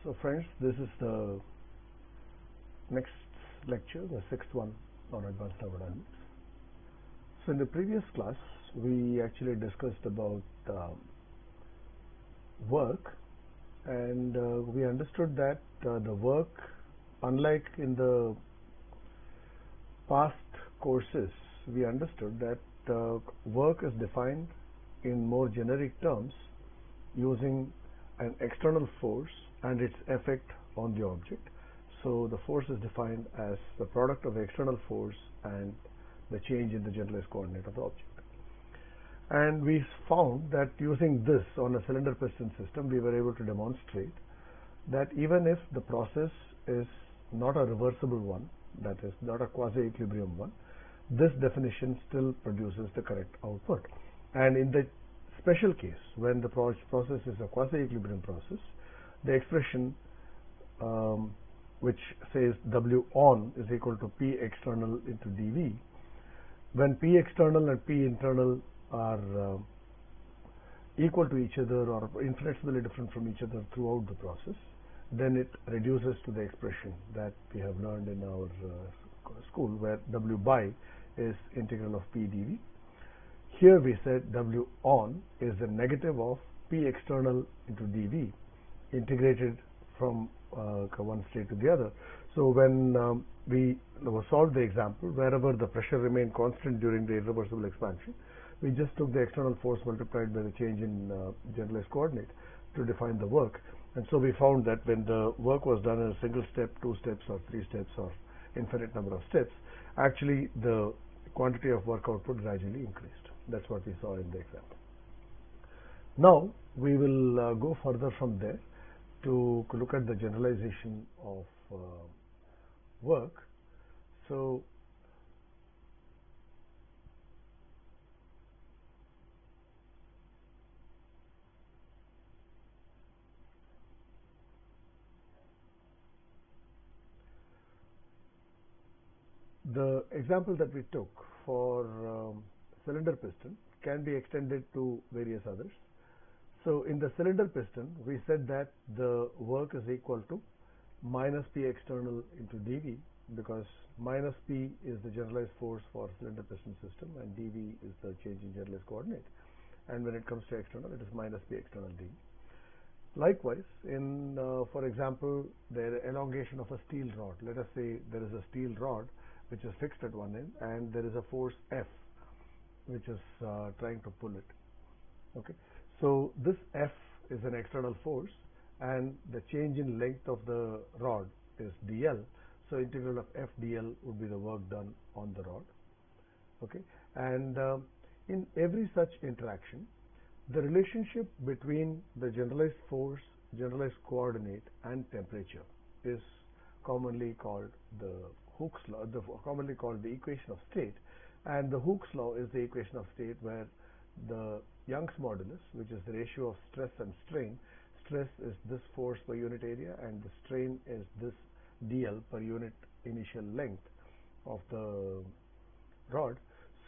So friends, this is the next lecture, the sixth one on advanced thermodynamics. So in the previous class, we actually discussed about work, and we understood that the work, unlike in the past courses, we understood that work is defined in more generic terms using an external force and its effect on the object. So the force is defined as the product of the external force and the change in the generalized coordinate of the object. And we found that using this on a cylinder piston system, we were able to demonstrate that even if the process is not a reversible one, that is not a quasi-equilibrium one, this definition still produces the correct output. And in the special case, when the process is a quasi-equilibrium process, the expression which says W on is equal to P external into dV, when P external and P internal are equal to each other or infinitesimally different from each other throughout the process, then it reduces to the expression that we have learned in our school, where W by is integral of P dV. Here we said W on is the negative of P external into dV integrated from one state to the other. So when we solved the example, wherever the pressure remained constant during the irreversible expansion, we just took the external force multiplied by the change in generalized coordinate to define the work. And so we found that when the work was done in a single step, 2 steps or 3 steps or infinite number of steps, actually the quantity of work output gradually increased. That's what we saw in the example. Now we will go further from there to look at the generalization of work. So the example that we took for cylinder piston can be extended to various others. So in the cylinder piston, we said that the work is equal to minus P external into dV, because minus P is the generalized force for cylinder piston system and dV is the change in generalized coordinate. And when it comes to external, it is minus P external dV. Likewise, in for example, the elongation of a steel rod. Let us say there is a steel rod which is fixed at one end, and there is a force F which is trying to pull it. Okay, so this F is an external force, and the change in length of the rod is dl. So integral of F dl would be the work done on the rod. Okay, and in every such interaction, the relationship between the generalized force, generalized coordinate, and temperature is commonly called the Hooke's law, commonly called the equation of state. And the Hooke's law is the equation of state where the Young's modulus, which is the ratio of stress and strain. Stress is this force per unit area, and the strain is this dl per unit initial length of the rod.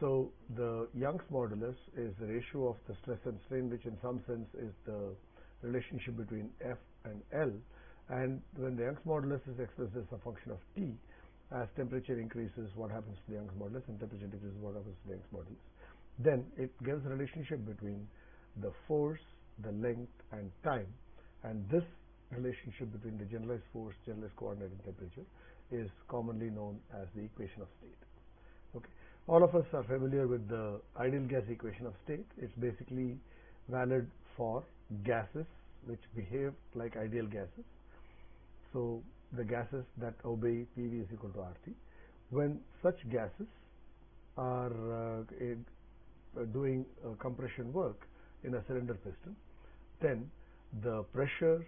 So the Young's modulus is the ratio of the stress and strain, which in some sense is the relationship between F and L. And when the Young's modulus is expressed as a function of T, as temperature increases, what happens to the Young's modulus, and temperature decreases, what happens to the Young's modulus. Then it gives a relationship between the force, the length, and time. And this relationship between the generalized force, generalized coordinate, and temperature is commonly known as the equation of state. Okay, all of us are familiar with the ideal gas equation of state. It's basically valid for gases which behave like ideal gases. So the gases that obey PV is equal to RT. When such gases are doing compression work in a cylinder piston, then the pressure,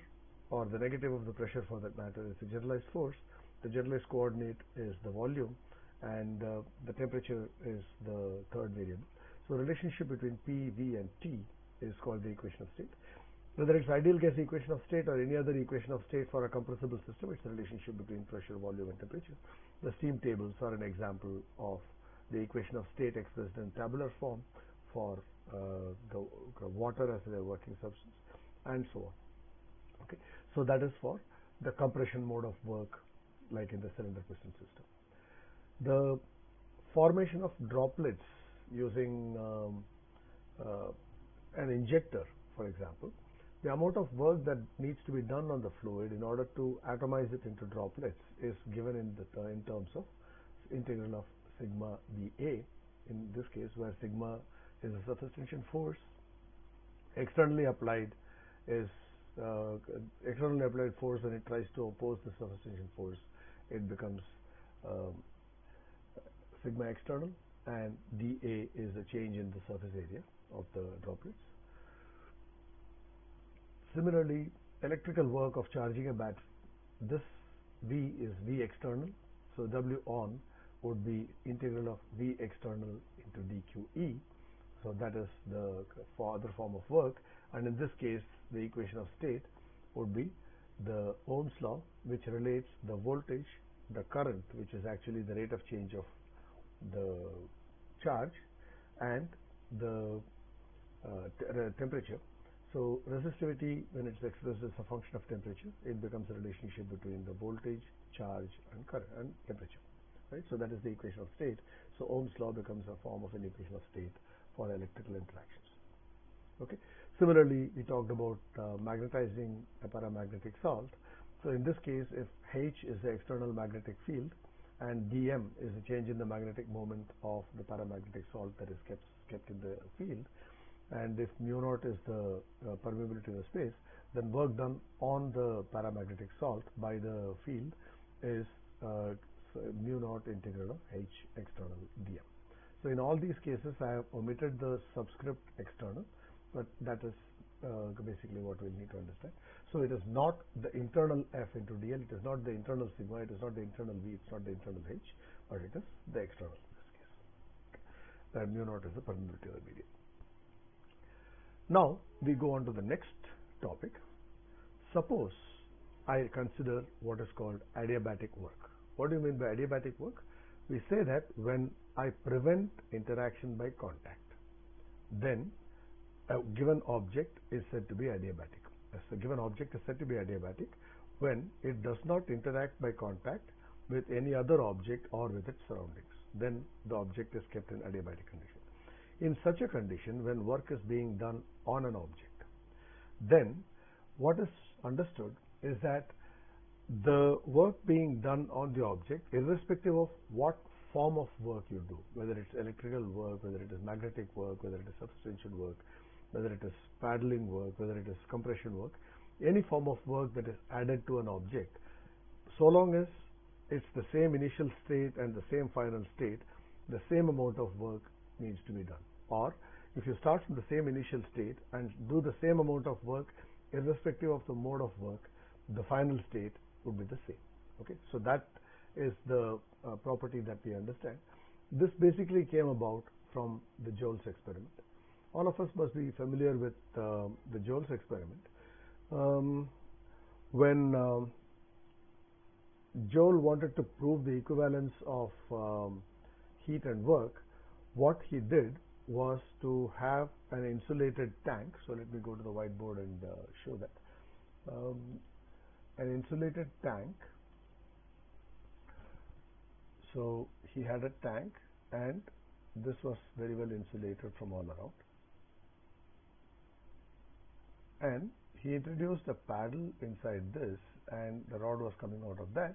or the negative of the pressure for that matter, is the generalized force. The generalized coordinate is the volume, and the temperature is the third variable. So the relationship between P, V, and T is called the equation of state. Whether it's ideal gas equation of state or any other equation of state for a compressible system, it's the relationship between pressure, volume, and temperature. The steam tables are an example of the equation of state expressed in tabular form for the water as a working substance, and so on. Okay, so that is for the compression mode of work like in the cylinder piston system. The formation of droplets using an injector, for example, the amount of work that needs to be done on the fluid in order to atomize it into droplets is given in terms of integral of sigma dA, in this case, where sigma is a surface tension force. Externally applied force, when it tries to oppose the surface tension force, it becomes sigma external, and dA is a change in the surface area of the droplets. Similarly, electrical work of charging a battery, this V is V external, so W on would be integral of V external into dQE. So that is the other form of work, and in this case the equation of state would be the Ohm's law, which relates the voltage, the current, which is actually the rate of change of the charge, and the temperature. So resistivity, when it's expressed as a function of temperature, it becomes a relationship between the voltage, charge, and current and temperature. Right? So that is the equation of state. So Ohm's law becomes a form of an equation of state for electrical interactions. Okay. Similarly, we talked about magnetizing a paramagnetic salt. So in this case, if H is the external magnetic field and dm is a change in the magnetic moment of the paramagnetic salt that is kept in the field, and if mu naught is the permeability of the space, then work done on the paramagnetic salt by the field is mu naught integral of H external dm. So in all these cases, I have omitted the subscript external, but that is basically what we need to understand. So it is not the internal F into dl, it is not the internal sigma, it is not the internal V, it's not the internal H, but it is the external in this case. That mu naught is the permeability of the medium. Now we go on to the next topic. Suppose I consider what is called adiabatic work. What do you mean by adiabatic work? We say that when I prevent interaction by contact, then a given object is said to be adiabatic. A given object is said to be adiabatic when it does not interact by contact with any other object or with its surroundings. Then the object is kept in adiabatic condition. In such a condition, when work is being done on an object, then what is understood is that the work being done on the object, irrespective of what form of work you do, whether it's electrical work, whether it is magnetic work, whether it is surface tension work, whether it is paddling work, whether it is compression work, any form of work that is added to an object, so long as it's the same initial state and the same final state, the same amount of work needs to be done. Or if you start from the same initial state and do the same amount of work, irrespective of the mode of work, the final state would be the same. Okay, so that is the property that we understand. This basically came about from the Joule's experiment. All of us must be familiar with the Joule's experiment. When Joule wanted to prove the equivalence of heat and work, what he did was to have an insulated tank. So let me go to the whiteboard and show that. An insulated tank. So he had a tank, and this was very well insulated from all around. And he introduced a paddle inside this, and the rod was coming out of that.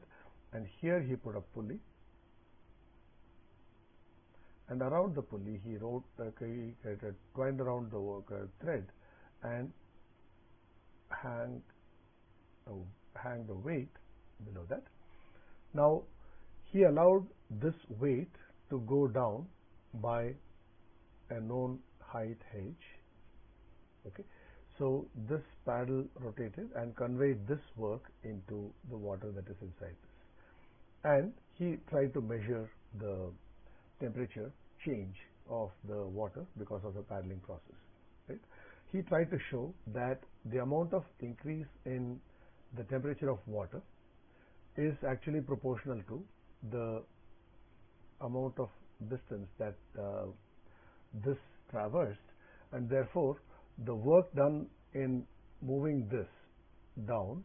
And here he put a pulley, and around the pulley he twined around the thread and hang the weight below that. Now he allowed this weight to go down by a known height h. Okay, so this paddle rotated and conveyed this work into the water that is inside this, and he tried to measure the temperature change of the water because of the paddling process. Right? He tried to show that the amount of increase in the temperature of water is actually proportional to the amount of distance that this traversed, and therefore the work done in moving this down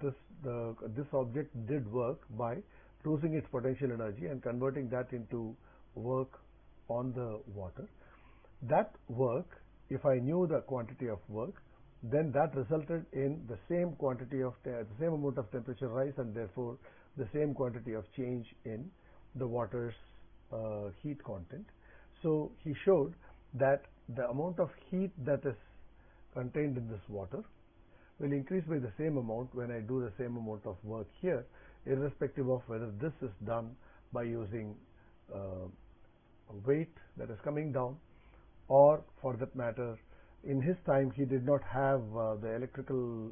this object did work by losing its potential energy and converting that into work on the water. That work, if I knew the quantity of work, then that resulted in the same quantity of the same amount of temperature rise, and therefore the same quantity of change in the water's heat content. So he showed that the amount of heat that is contained in this water will increase by the same amount when I do the same amount of work here, irrespective of whether this is done by using a weight that is coming down, or for that matter, in his time he did not have the electrical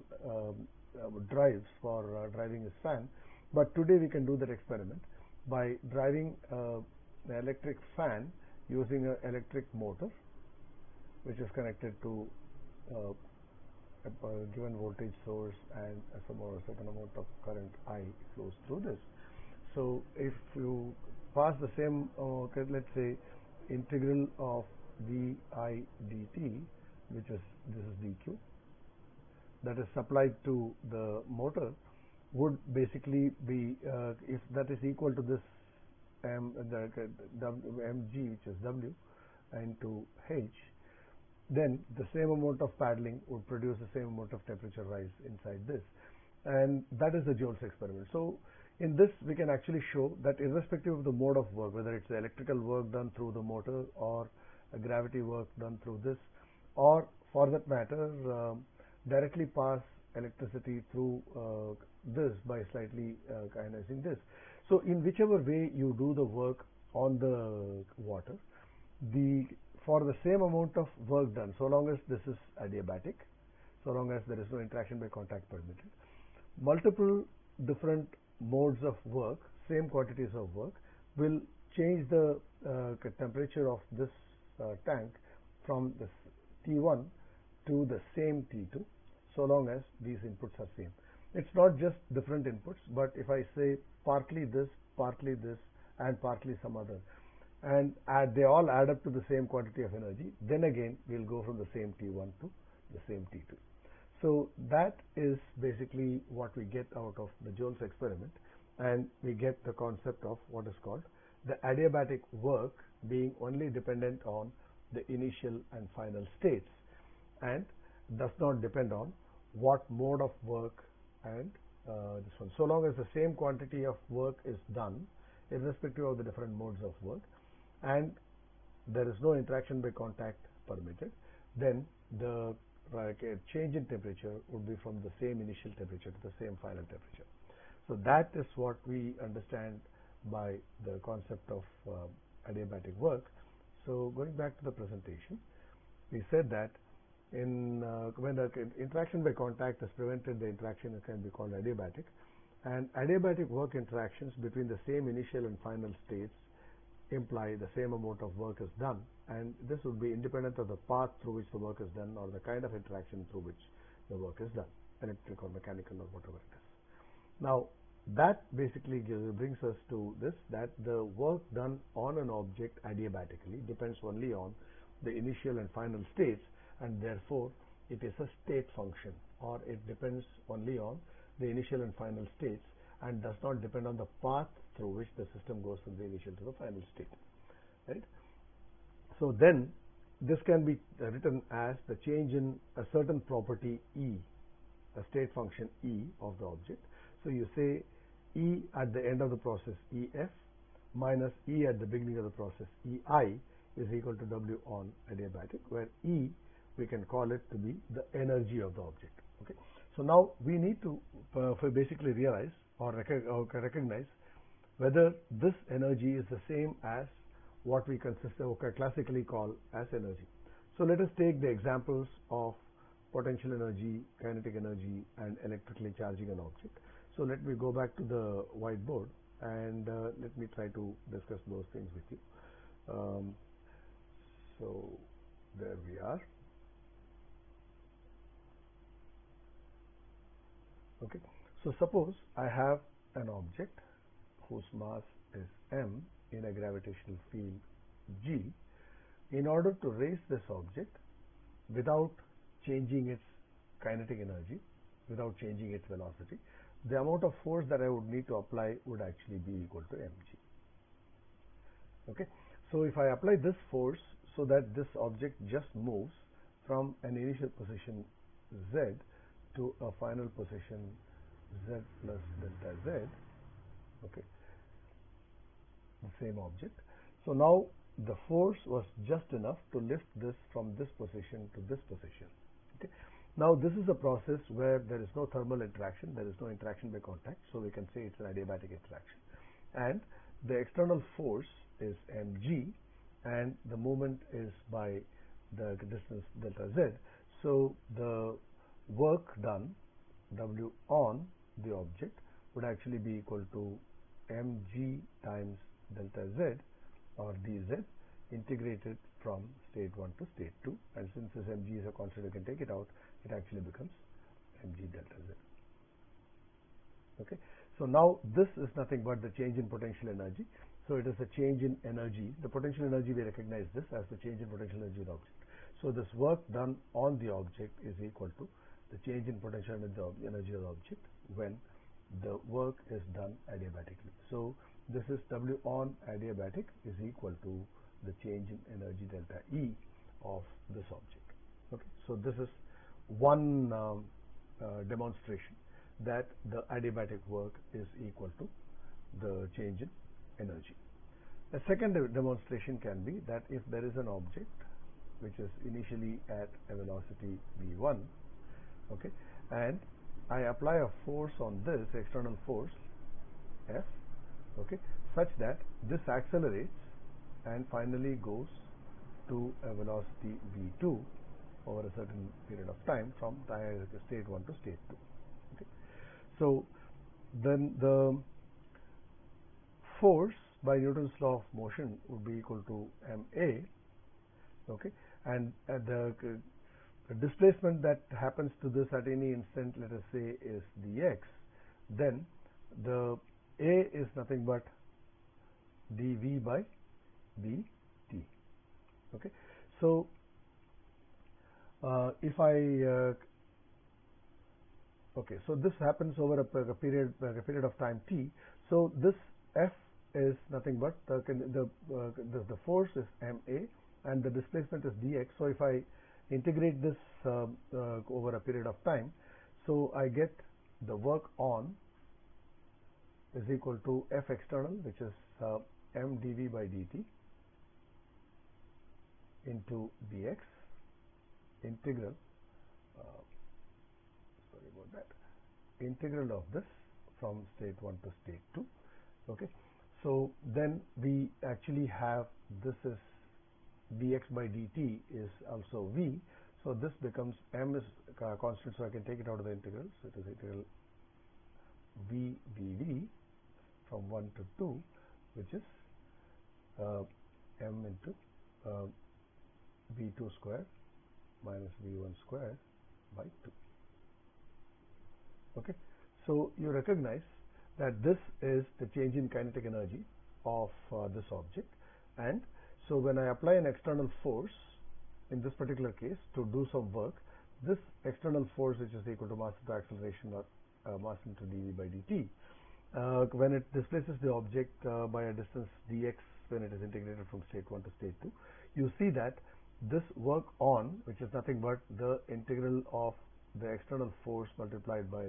drives for driving his fan, but today we can do that experiment by driving an electric fan using an electric motor which is connected to a given voltage source, and a certain amount of current I flows through this. So if you pass the same, let's say integral of vi dt, which is this is dq, that is supplied to the motor, would basically be if that is equal to this mg, which is w, into h, then the same amount of paddling would produce the same amount of temperature rise inside this, and that is the Joule's experiment. So in this we can actually show that irrespective of the mode of work, whether it's the electrical work done through the motor or a gravity work done through this, or for that matter directly pass electricity through this by slightly ionizing this. So in whichever way you do the work on the water, for the same amount of work done, so long as this is adiabatic, so long as there is no interaction by contact permitted, multiple different modes of work, same quantities of work, will change the temperature of this tank from this T1 to the same T2, so long as these inputs are same. It's not just different inputs, but if I say partly this, and partly some other, and they all add up to the same quantity of energy, then again we'll go from the same T1 to the same T2. So that is basically what we get out of the Joule's experiment, and we get the concept of what is called the adiabatic work being only dependent on the initial and final states, and does not depend on what mode of work and this one. So long as the same quantity of work is done, irrespective of the different modes of work, and there is no interaction by contact permitted, then the change in temperature would be from the same initial temperature to the same final temperature. So that is what we understand by the concept of adiabatic work. So going back to the presentation, we said that when the interaction by contact is prevented, the interaction can be called adiabatic, and adiabatic work interactions between the same initial and final states imply the same amount of work is done, and this would be independent of the path through which the work is done or the kind of interaction through which the work is done, electric or mechanical or whatever it is. Now that basically brings us to this, that the work done on an object adiabatically depends only on the initial and final states, and therefore it is a state function, or it depends only on the initial and final states and does not depend on the path through which the system goes from the initial to the final state, right? So then this can be written as the change in a certain property E, a state function E of the object. So you say E at the end of the process EF minus E at the beginning of the process EI is equal to W on adiabatic, where E we can call it to be the energy of the object. Okay. So now we need to basically realize or recognize whether this energy is the same as what we classically call as energy. So let us take the examples of potential energy, kinetic energy, and electrically charging an object. So let me go back to the whiteboard and let me try to discuss those things with you. So there we are. Okay. So suppose I have an object whose mass is m in a gravitational field g. In order to raise this object without changing its kinetic energy, without changing its velocity, the amount of force that I would need to apply would actually be equal to mg. Okay, so if I apply this force so that this object just moves from an initial position z to a final position z plus delta z, okay, the same object. So now the force was just enough to lift this from this position to this position. Okay. Now this is a process where there is no thermal interaction, there is no interaction by contact, so we can say it's an adiabatic interaction. And the external force is mg, and the moment is by the distance delta z. So the work done, W on the object, would actually be equal to mg times delta z, or dz, integrated from state 1 to state 2, and since this mg is a constant, you can take it out, it actually becomes mg delta z. Okay, so now this is nothing but the change in potential energy. So it is a change in energy. The potential energy, we recognize this as the change in potential energy of the object. So this work done on the object is equal to the change in potential energy of the object when the work is done adiabatically. So this is W on adiabatic is equal to the change in energy delta E of this object. Okay, so this is one demonstration that the adiabatic work is equal to the change in energy. A second demonstration can be that if there is an object which is initially at a velocity v1, okay, and I apply a force on this external force F, okay, such that this accelerates and finally goes to a velocity v2 over a certain period of time from state 1 to state 2. Okay. So then the force by Newton's law of motion would be equal to ma, okay, and the displacement that happens to this at any instant, let us say, is dx, then the a is nothing but dv by dt. Okay, so if I okay, so this happens over a period of time t. So this F is nothing but the force is ma and the displacement is dx. So if I integrate this over a period of time, so I get the work on is equal to F external, which is m dv by dt into dx integral sorry about that, integral of this from state 1 to state 2. Okay, so then we actually have this is dx by dt is also v, so this becomes m is constant, so I can take it out of the integral, so it is integral v dv from 1 to 2, which is m into v2 square minus v1 square by 2. Okay, so you recognize that this is the change in kinetic energy of this object, and so when I apply an external force in this particular case to do some work, this external force, which is equal to mass into acceleration or mass into dv by dt, when it displaces the object by a distance dx when it is integrated from state 1 to state 2, you see that this work on, which is nothing but the integral of the external force multiplied by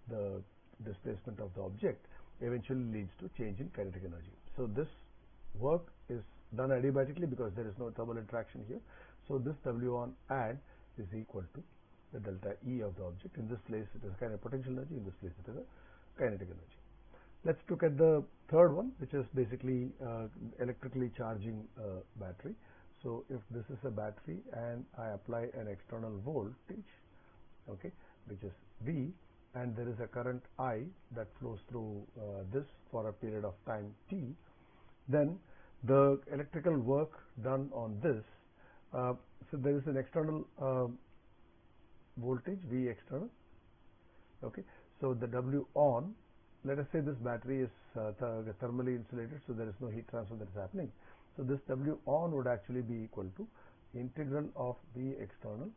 the displacement of the object, eventually leads to change in kinetic energy. So this work is done adiabatically because there is no thermal interaction here. So this W on ad is equal to the delta E of the object. In this place it is kind of potential energy, in this place it is a kinetic energy. Let's look at the third one, which is basically electrically charging a battery. So if this is a battery and I apply an external voltage, okay, which is V, and there is a current I that flows through this for a period of time t, then the electrical work done on this, so there is an external voltage V external, okay, so the W on, let us say this battery is thermally insulated, so there is no heat transfer that is happening. So this W on would actually be equal to integral of V external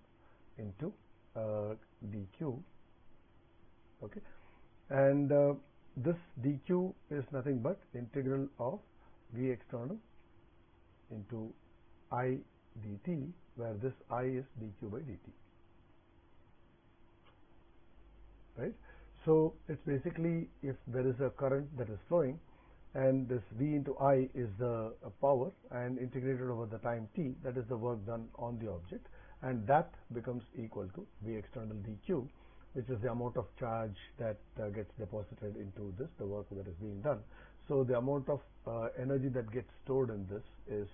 into dq Okay, and this dq is nothing but integral of V external into I dt, where this I is dq by dt, right? So it's basically, if there is a current that is flowing and this V into I is the power, and integrated over the time t, that is the work done on the object, and that becomes equal to V external dq, which is the amount of charge that gets deposited into this, the work that is being done. So the amount of energy that gets stored in this is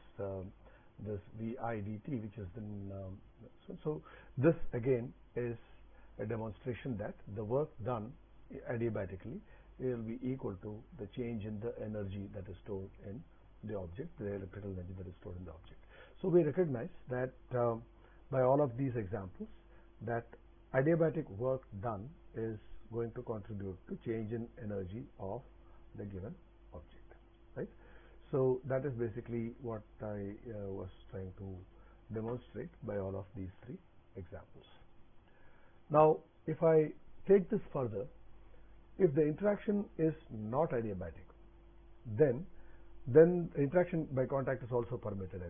this Vi dt, which is then so this again is a demonstration that the work done adiabatically will be equal to the change in the energy that is stored in the object, the electrical energy that is stored in the object. So we recognize that by all of these examples, that adiabatic work done is going to contribute to change in energy of the given object, right? So that is basically what I was trying to demonstrate by all of these three examples. Now, if I take this further, if the interaction is not adiabatic, then interaction by contact is also permitted,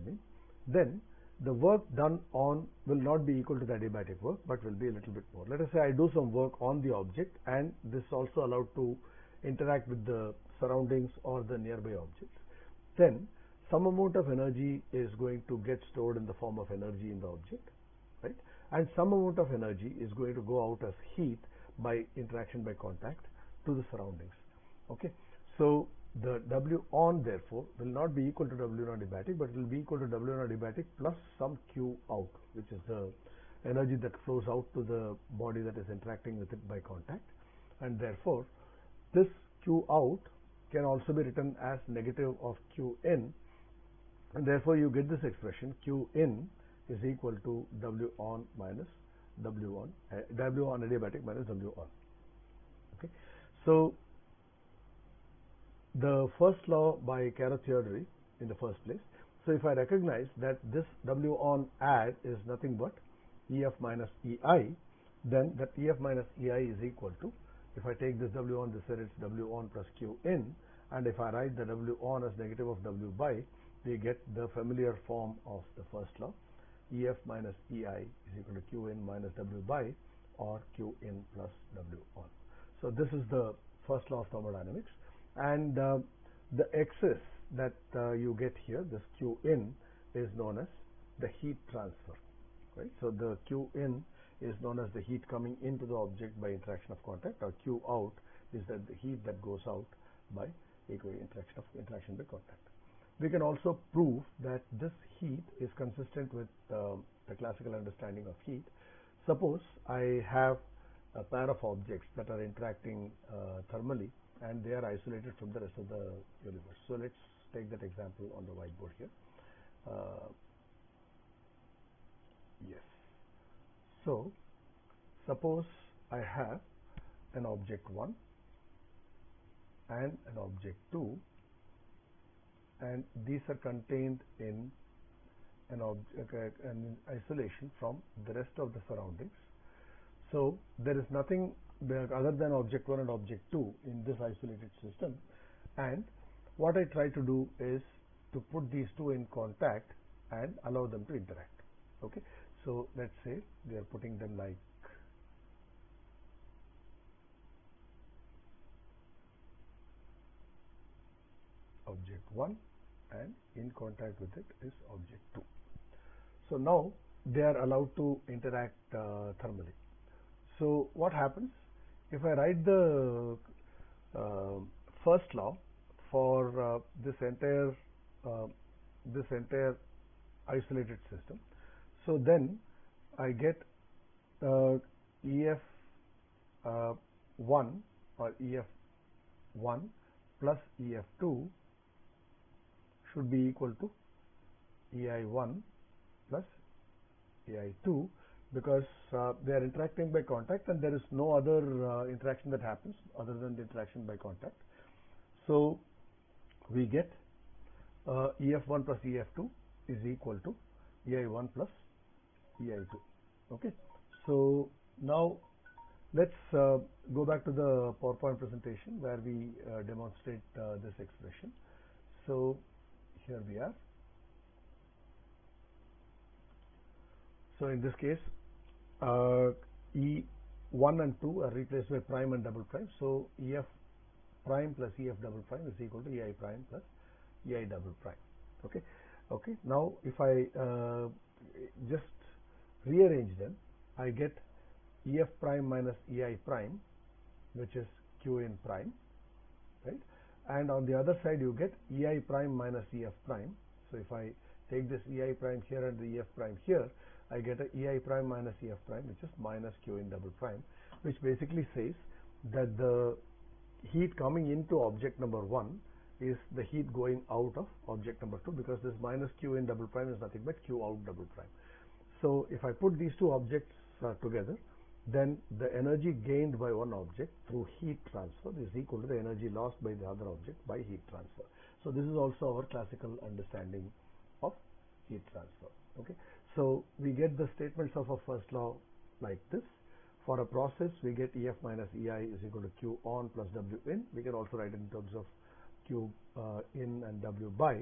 then the work done on will not be equal to the adiabatic work, but will be a little bit more. Let us say I do some work on the object, and this is also allowed to interact with the surroundings or the nearby objects. Then some amount of energy is going to get stored in the form of energy in the object, right? And some amount of energy is going to go out as heat by interaction by contact to the surroundings. Okay, so the W on therefore will not be equal to W on adiabatic, but it will be equal to W on adiabatic plus some Q out, which is the energy that flows out to the body that is interacting with it by contact, and therefore this Q out can also be written as negative of Q in, and therefore you get this expression Q in is equal to W on minus W on, W on adiabatic minus W on. Okay, so the first law by Carrot-Theodori in the first place. So if I recognize that this W on add is nothing but EF minus EI, then that EF minus EI is equal to, if I take this W on, this here it's W on plus Q in, and if I write the W on as negative of W by, we get the familiar form of the first law. EF minus EI is equal to Q in minus W by, or Q in plus W on. So this is the first law of thermodynamics, and the excess that you get here, this Q in, is known as the heat transfer, right? So the Q in is known as the heat coming into the object by interaction of contact, or Q out is that the heat that goes out by interaction by contact. We can also prove that this heat is consistent with the classical understanding of heat. Suppose I have a pair of objects that are interacting thermally, and they are isolated from the rest of the universe. So let's take that example on the whiteboard here. Yes. So suppose I have an object 1 and an object 2, and these are contained in an isolation from the rest of the surroundings. So there is nothing other than object 1 and object 2 in this isolated system, and what I try to do is to put these two in contact and allow them to interact. Okay, so let's say we are putting them like object 1, and in contact with it is object 2. So now they are allowed to interact thermally. So what happens if I write the first law for this entire isolated system? So then I get EF 1 or EF 1 plus EF 2 should be equal to EI 1 plus EI 2, because they are interacting by contact, and there is no other interaction that happens other than the interaction by contact. So we get EF1 plus EF2 is equal to EI1 plus EI2. Okay, so now Let's go back to the PowerPoint presentation where we demonstrate this expression. So here we are. So in this case, E1 and 2 are replaced by prime and double prime. So EF prime plus EF double prime is equal to EI prime plus EI double prime. Okay. Okay. Now if I just rearrange them, I get EF prime minus EI prime, which is Qn prime, right? And on the other side, you get EI prime minus EF prime. So if I take this EI prime here and the EF prime here, I get a EI prime minus EF prime, which is minus Qn double prime, which basically says that the heat coming into object number 1 is the heat going out of object number 2, because this minus Qn double prime is nothing but Q out double prime. So if I put these two objects together, then the energy gained by one object through heat transfer is equal to the energy lost by the other object by heat transfer. So this is also our classical understanding of heat transfer. Okay. So we get the statements of our first law like this. For a process, we get EF minus EI is equal to Q on plus W in. We can also write it in terms of Q in and W by.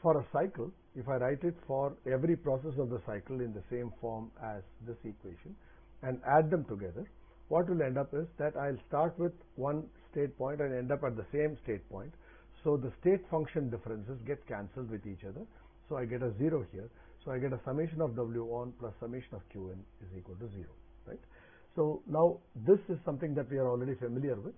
For a cycle, if I write it for every process of the cycle in the same form as this equation and add them together, what will end up is that I'll start with one state point and end up at the same state point. So the state function differences get cancelled with each other. So I get a 0 here. So I get a summation of W on plus summation of Qn is equal to 0, right? So now this is something that we are already familiar with,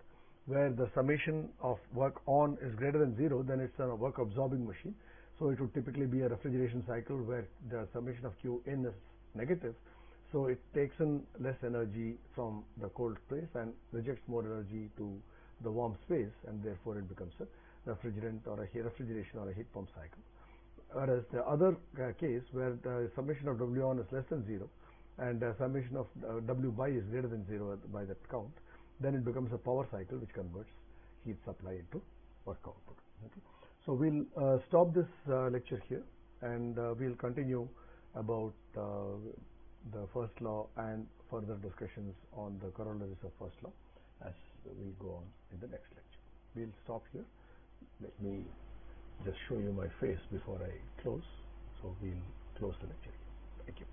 where the summation of work on is greater than 0, then it's a work absorbing machine. So it would typically be a refrigeration cycle where the summation of Q in is negative. So it takes in less energy from the cold space and rejects more energy to the warm space, and therefore it becomes a refrigerant or a refrigeration or a heat pump cycle. Whereas the other case where the summation of W on is less than 0 and the summation of W by is greater than 0 by that count, then it becomes a power cycle which converts heat supply into work output. Okay. So we'll stop this lecture here, and we'll continue about the first law and further discussions on the corollaries of first law as we go on in the next lecture. We'll stop here. Let me just show you my face before I close. So we'll close the lecture. Thank you.